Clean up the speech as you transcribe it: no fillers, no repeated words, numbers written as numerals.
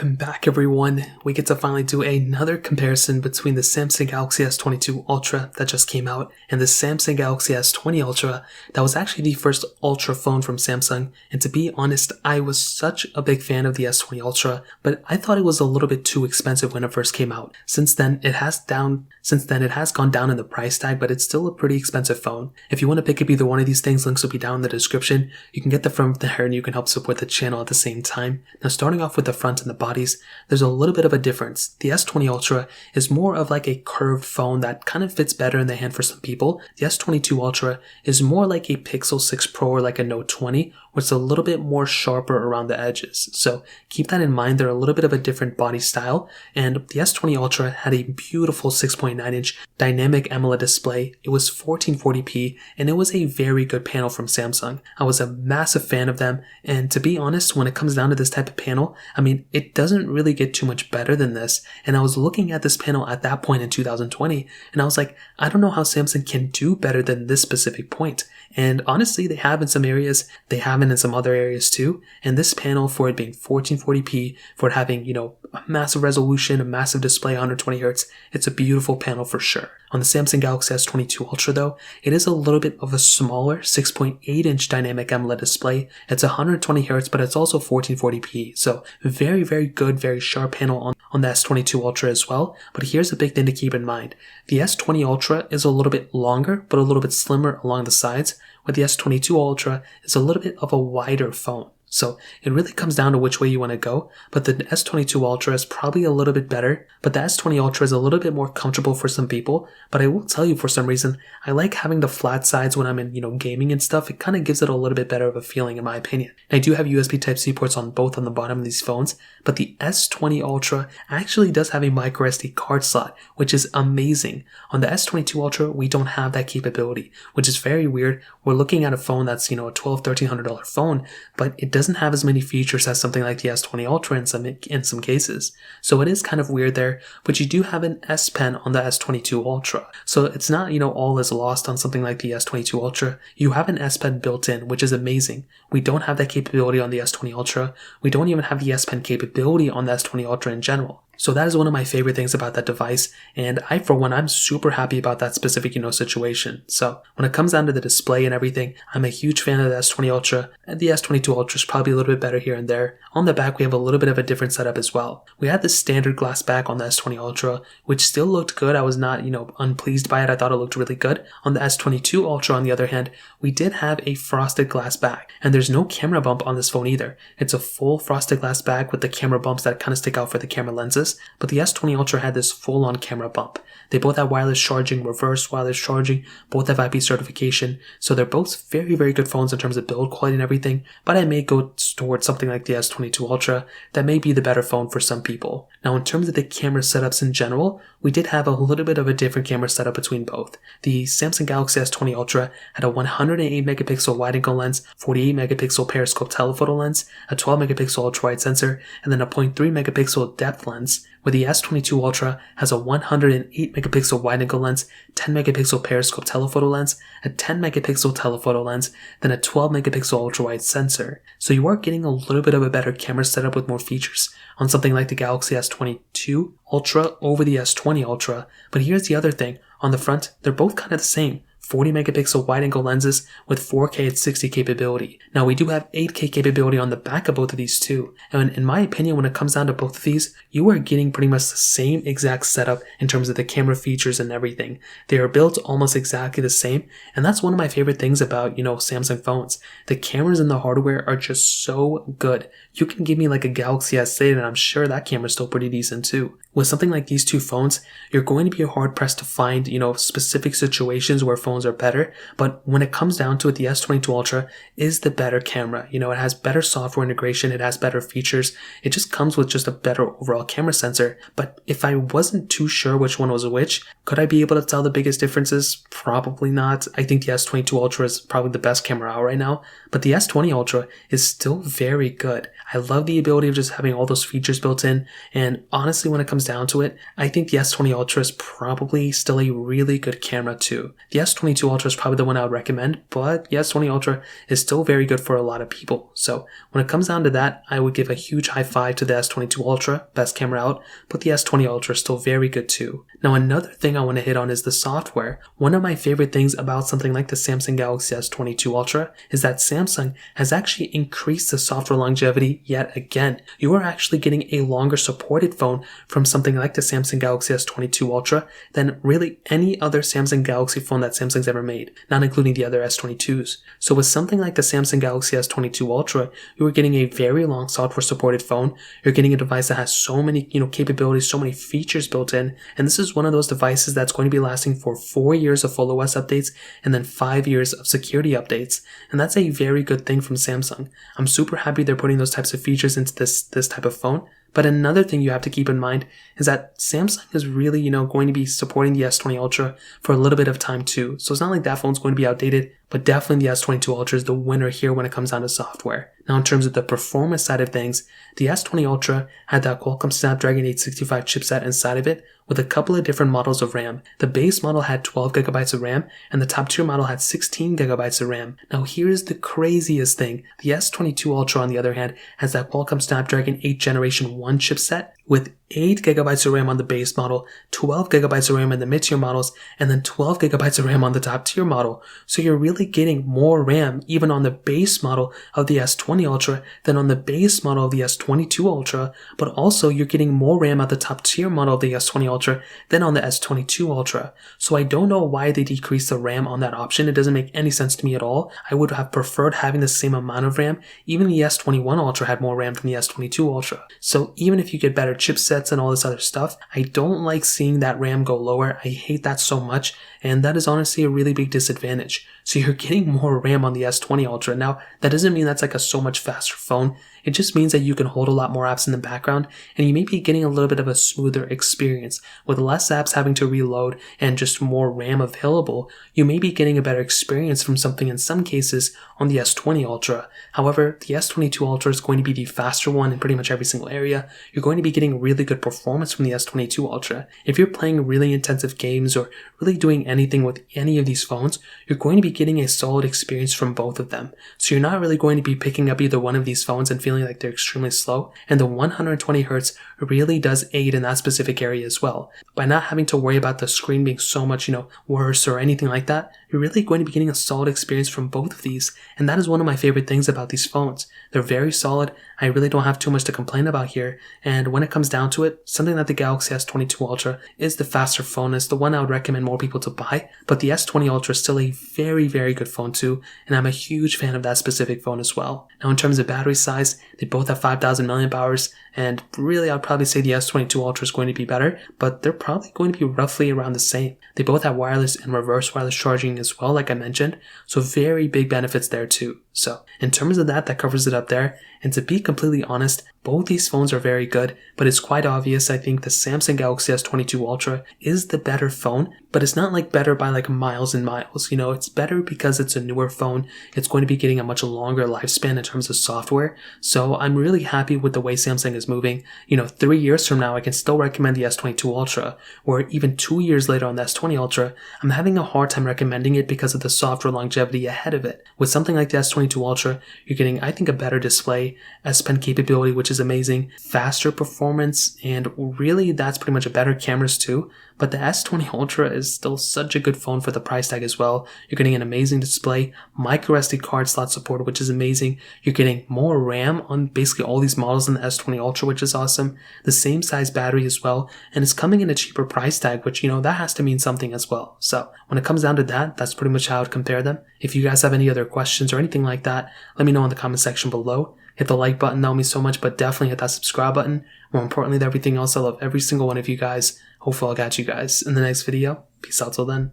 Welcome back everyone. We get to finally do another comparison between the Samsung Galaxy S22 Ultra that just came out and the Samsung Galaxy S20 Ultra that was actually the first Ultra phone from Samsung. And to be honest, I was such a big fan of the S20 Ultra, but I thought it was a little bit too expensive when it first came out. Since then it has gone down in the price tag, but it's still a pretty expensive phone. If you want to pick up either one of these things, links will be down in the description. You can get them from there and you can help support the channel at the same time. Now starting off with the front and the bodies, there's a little bit of a difference. The S20 Ultra is more of like a curved phone that kind of fits better in the hand for some people. The S22 Ultra is more like a Pixel 6 Pro or like a Note 20, where it's a little bit more sharper around the edges. So keep that in mind. They're a little bit of a different body style, and the S20 Ultra had a beautiful 6.9-inch dynamic AMOLED display. It was 1440p, and it was a very good panel from Samsung. I was a massive fan of them, and to be honest, when it comes down to this type of panel, I mean, it doesn't really get too much better than this. And I was looking at this panel at that point in 2020, and I was like, I don't know how Samsung can do better than this specific point. And honestly, they have in some areas, they haven't in some other areas too. And this panel, for it being 1440p, for it having, a massive resolution, a massive display, 120Hz, it's a beautiful panel for sure. On the Samsung Galaxy S22 Ultra though, it is a little bit of a smaller 6.8-inch dynamic AMOLED display. It's 120Hz, but it's also 1440p. So very, very good, very sharp panel on the S22 Ultra as well. But here's a big thing to keep in mind. The S20 Ultra is a little bit longer, but a little bit slimmer along the sides, where the S22 Ultra is a little bit of a wider phone. So it really comes down to which way you want to go, but the S22 Ultra is probably a little bit better, but the S20 Ultra is a little bit more comfortable for some people. But I will tell you, for some reason, I like having the flat sides when I'm in, gaming and stuff. It kind of gives it a little bit better of a feeling in my opinion. And I do have USB Type-C ports on both on the bottom of these phones, but the S20 Ultra actually does have a microSD card slot, which is amazing. On the S22 Ultra, we don't have that capability, which is very weird. We're looking at a phone that's, a $1,200-$1,300 phone, but it doesn't have as many features as something like the S20 Ultra in some cases. So it is kind of weird there, but you do have an S Pen on the S22 Ultra. So it's not, all is lost on something like the S22 Ultra. You have an S Pen built in, which is amazing. We don't have that capability on the S20 Ultra. We don't even have the S Pen capability on the S20 Ultra in general. So that is one of my favorite things about that device, and for one, I'm super happy about that specific, situation. So when it comes down to the display and everything, I'm a huge fan of the S20 Ultra, and the S22 Ultra is probably a little bit better here and there. On the back, we have a little bit of a different setup as well. We had the standard glass back on the S20 Ultra, which still looked good. I was not, unpleased by it. I thought it looked really good. On the S22 Ultra, on the other hand, we did have a frosted glass back, and there's no camera bump on this phone either. It's a full frosted glass back with the camera bumps that kind of stick out for the camera lenses. But the S20 Ultra had this full-on camera bump. They both have wireless charging, reverse wireless charging, both have IP certification, so they're both very, very good phones in terms of build quality and everything, but I may go towards something like the S22 Ultra. That may be the better phone for some people. Now in terms of the camera setups in general, we did have a little bit of a different camera setup between both. The Samsung Galaxy S20 Ultra had a 108 megapixel wide-angle lens, 48 megapixel periscope telephoto lens, a 12 megapixel ultra-wide sensor, and then a 0.3 megapixel depth lens, where the S22 Ultra has a 108 megapixel wide-angle lens, 10 megapixel periscope telephoto lens, a 10 megapixel telephoto lens, then a 12 megapixel ultra-wide sensor. So you are getting a little bit of a better camera setup with more features on something like the Galaxy S22 Ultra over the S20 Ultra. But here's the other thing. On the front, they're both kind of the same. 40 megapixel wide-angle lenses with 4K at 60 capability. Now we do have 8K capability on the back of both of these too. And in my opinion, when it comes down to both of these, you are getting pretty much the same exact setup in terms of the camera features and everything. They are built almost exactly the same. And that's one of my favorite things about, Samsung phones. The cameras and the hardware are just so good. You can give me like a Galaxy S8 and I'm sure that camera is still pretty decent too. With something like these two phones, you're going to be hard pressed to find, specific situations where phones are better. But when it comes down to it, the S22 Ultra is the better camera. It has better software integration. It has better features. It just comes with just a better overall camera sensor. But if I wasn't too sure which one was which, could I be able to tell the biggest differences? Probably not. I think the S22 Ultra is probably the best camera out right now. But the S20 Ultra is still very good. I love the ability of just having all those features built in. And honestly, when it comes comes down to it, I think the S20 Ultra is probably still a really good camera too. The S22 Ultra is probably the one I would recommend, but the S20 Ultra is still very good for a lot of people. So when it comes down to that, I would give a huge high five to the S22 Ultra, best camera out, but the S20 Ultra is still very good too. Now another thing I want to hit on is the software. One of my favorite things about something like the Samsung Galaxy S22 Ultra is that Samsung has actually increased the software longevity yet again. You are actually getting a longer supported phone from something like the Samsung Galaxy S22 Ultra than really any other Samsung Galaxy phone that Samsung's ever made, not including the other S22s. So with something like the Samsung Galaxy S22 Ultra, you are getting a very long software supported phone. You're getting a device that has so many, capabilities, so many features built in, and this is one of those devices that's going to be lasting for 4 years of full OS updates and then 5 years of security updates, and that's a very good thing from Samsung. I'm super happy they're putting those types of features into this type of phone. But another thing you have to keep in mind is that Samsung is really, going to be supporting the S20 Ultra for a little bit of time too. So it's not like that phone's going to be outdated, but definitely the S22 Ultra is the winner here when it comes down to software. Now in terms of the performance side of things, the S20 Ultra had that Qualcomm Snapdragon 865 chipset inside of it with a couple of different models of RAM. The base model had 12GB of RAM and the top tier model had 16GB of RAM. Now here's the craziest thing. The S22 Ultra on the other hand has that Qualcomm Snapdragon 8 Generation 1 chipset with 8GB of RAM on the base model, 12GB of RAM in the mid-tier models, and then 12GB of RAM on the top tier model. So you're really getting more RAM even on the base model of the S20 Ultra than on the base model of the S22 Ultra, but also you're getting more RAM at the top tier model of the S20 Ultra than on the S22 Ultra. So I don't know why they decreased the RAM on that option. It doesn't make any sense to me at all. I would have preferred having the same amount of RAM. Even the S21 Ultra had more RAM than the S22 Ultra. So even if you get better chipsets and all this other stuff, I don't like seeing that RAM go lower. I hate that so much, and that is honestly a really big disadvantage. So you're getting more RAM on the S20 Ultra. Now, that doesn't mean that's like a so much faster phone. It just means that you can hold a lot more apps in the background, and you may be getting a little bit of a smoother experience. With less apps having to reload and just more RAM available, you may be getting a better experience from something in some cases on the S20 Ultra. However, the S22 Ultra is going to be the faster one in pretty much every single area. You're going to be getting really good performance from the S22 Ultra. If you're playing really intensive games or really doing anything with any of these phones, you're going to be getting a solid experience from both of them. So you're not really going to be picking up either one of these phones and feeling like they're extremely slow, and the 120Hz really does aid in that specific area as well. By not having to worry about the screen being so much, worse or anything like that, you're really going to be getting a solid experience from both of these, and that is one of my favorite things about these phones. They're very solid. I really don't have too much to complain about here, and when it comes down to it, something like the Galaxy S22 Ultra is the faster phone. It's the one I would recommend more people to buy, but the S20 Ultra is still a very, very good phone too, and I'm a huge fan of that specific phone as well. Now in terms of battery size, they both have 5,000 mAh, and really I'd probably say the S22 Ultra is going to be better, but they're probably going to be roughly around the same. They both have wireless and reverse wireless charging as well, like I mentioned, so very big benefits there too. So in terms of that covers it up there, and to be completely honest, both these phones are very good, but it's quite obvious I think the Samsung Galaxy S22 Ultra is the better phone, but it's not like better by like miles and miles, it's better because it's a newer phone. It's going to be getting a much longer lifespan in terms of software, so I'm really happy with the way Samsung is moving. 3 years from now I can still recommend the S22 Ultra, or even 2 years later on the S20 Ultra, I'm having a hard time recommending it because of the software longevity ahead of it. With something like the S22 Ultra, you're getting, I think, a better display, S Pen capability, which is amazing, faster performance, and really that's pretty much a better cameras too. But the S20 Ultra is still such a good phone for the price tag as well. You're getting an amazing display, micro SD card slot support, which is amazing. You're getting more RAM on basically all these models in the S20 Ultra, which is awesome. The same size battery as well, and it's coming in a cheaper price tag, which, that has to mean something as well. So when it comes down to that, that's pretty much how I would compare them. If you guys have any other questions or anything like that, let me know in the comment section below. Hit the like button, that would mean so much, but definitely hit that subscribe button. More importantly than everything else, I love every single one of you guys. Hopefully I'll catch you guys in the next video. Peace out till then.